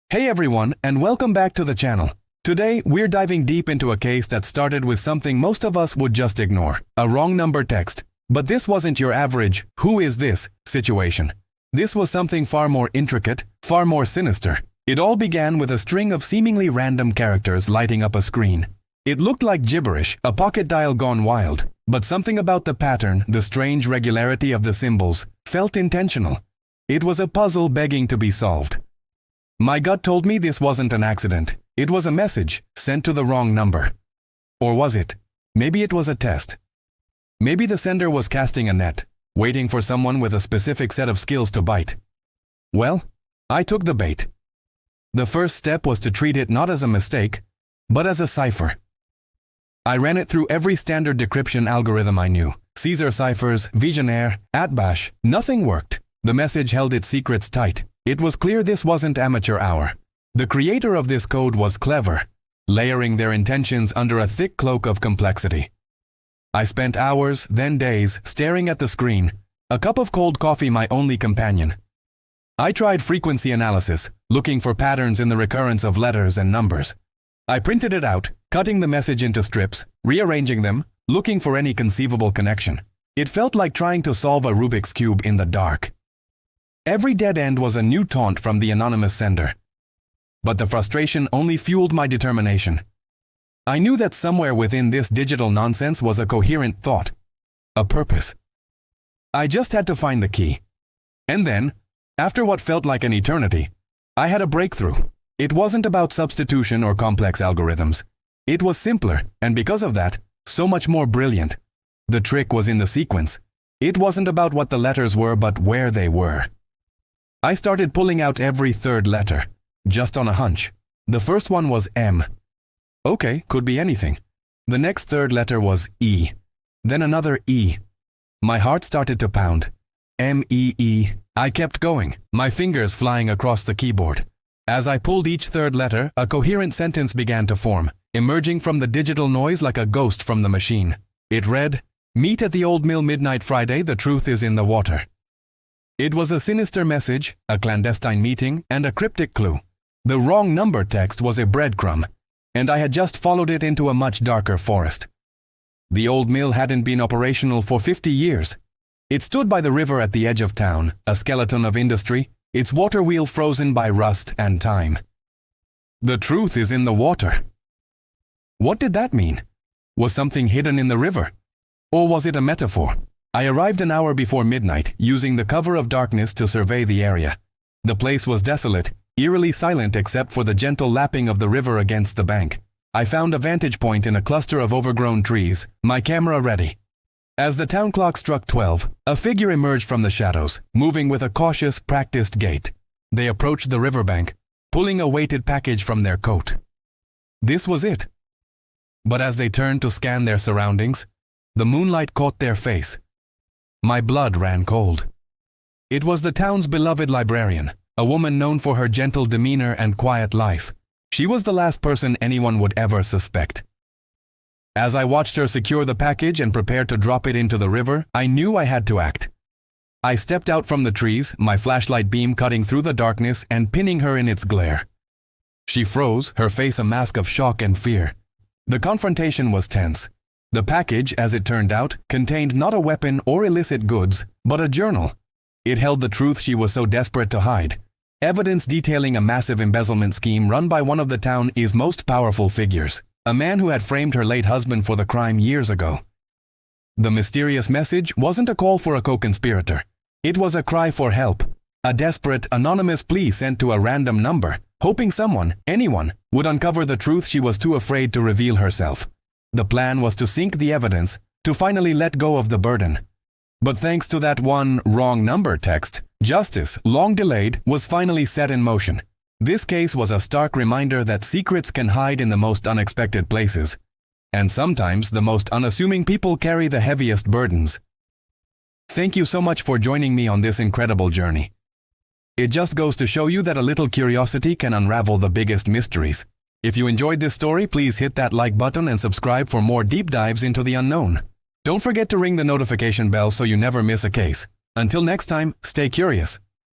Hey everyone, and welcome back to the channel. Today, we're diving deep into a case that started with something most of us would just ignore, a wrong number text. But this wasn't your average, "who is this?" situation. This was something far more intricate, far more sinister. It all began with a string of seemingly random characters lighting up a screen. It looked like gibberish, a pocket dial gone wild, but something about the pattern, the strange regularity of the symbols, felt intentional. It was a puzzle begging to be solved. My gut told me this wasn't an accident. It was a message sent to the wrong number. Or was it? Maybe it was a test. Maybe the sender was casting a net, waiting for someone with a specific set of skills to bite. Well, I took the bait. The first step was to treat it not as a mistake, but as a cipher. I ran it through every standard decryption algorithm I knew. Caesar ciphers, Visionaire, Atbash, nothing worked. The message held its secrets tight. It was clear this wasn't amateur hour. The creator of this code was clever, layering their intentions under a thick cloak of complexity. I spent hours, then days, staring at the screen, a cup of cold coffee my only companion. I tried frequency analysis, looking for patterns in the recurrence of letters and numbers. I printed it out, cutting the message into strips, rearranging them, looking for any conceivable connection. It felt like trying to solve a Rubik's Cube in the dark. Every dead end was a new taunt from the anonymous sender. But the frustration only fueled my determination. I knew that somewhere within this digital nonsense was a coherent thought, a purpose. I just had to find the key. And then, after what felt like an eternity, I had a breakthrough. It wasn't about substitution or complex algorithms. It was simpler, and because of that, so much more brilliant. The trick was in the sequence. It wasn't about what the letters were, but where they were. I started pulling out every third letter, just on a hunch. The first one was M. Okay, could be anything. The next third letter was E. Then another E. My heart started to pound. M-E-E. I kept going, my fingers flying across the keyboard. As I pulled each third letter, a coherent sentence began to form, emerging from the digital noise like a ghost from the machine. It read, "Meet at the Old Mill midnight Friday, the truth is in the water." It was a sinister message, a clandestine meeting, and a cryptic clue. The wrong number text was a breadcrumb, and I had just followed it into a much darker forest. The old mill hadn't been operational for 50 years. It stood by the river at the edge of town, a skeleton of industry, its water wheel frozen by rust and time. The truth is in the water. What did that mean? Was something hidden in the river? Or was it a metaphor? I arrived an hour before midnight, using the cover of darkness to survey the area. The place was desolate, eerily silent except for the gentle lapping of the river against the bank. I found a vantage point in a cluster of overgrown trees, my camera ready. As the town clock struck 12, a figure emerged from the shadows, moving with a cautious, practiced gait. They approached the riverbank, pulling a weighted package from their coat. This was it. But as they turned to scan their surroundings, the moonlight caught their face. My blood ran cold. It was the town's beloved librarian, a woman known for her gentle demeanor and quiet life. She was the last person anyone would ever suspect. As I watched her secure the package and prepare to drop it into the river, I knew I had to act. I stepped out from the trees, my flashlight beam cutting through the darkness and pinning her in its glare. She froze, her face a mask of shock and fear. The confrontation was tense. The package, as it turned out, contained not a weapon or illicit goods, but a journal. It held the truth she was so desperate to hide. Evidence detailing a massive embezzlement scheme run by one of the town's most powerful figures, a man who had framed her late husband for the crime years ago. The mysterious message wasn't a call for a co-conspirator. It was a cry for help, a desperate, anonymous plea sent to a random number, hoping someone, anyone, would uncover the truth she was too afraid to reveal herself. The plan was to sink the evidence, to finally let go of the burden. But thanks to that one wrong number text, justice, long delayed, was finally set in motion. This case was a stark reminder that secrets can hide in the most unexpected places. And sometimes the most unassuming people carry the heaviest burdens. Thank you so much for joining me on this incredible journey. It just goes to show you that a little curiosity can unravel the biggest mysteries. If you enjoyed this story, please hit that like button and subscribe for more deep dives into the unknown. Don't forget to ring the notification bell so you never miss a case. Until next time, stay curious.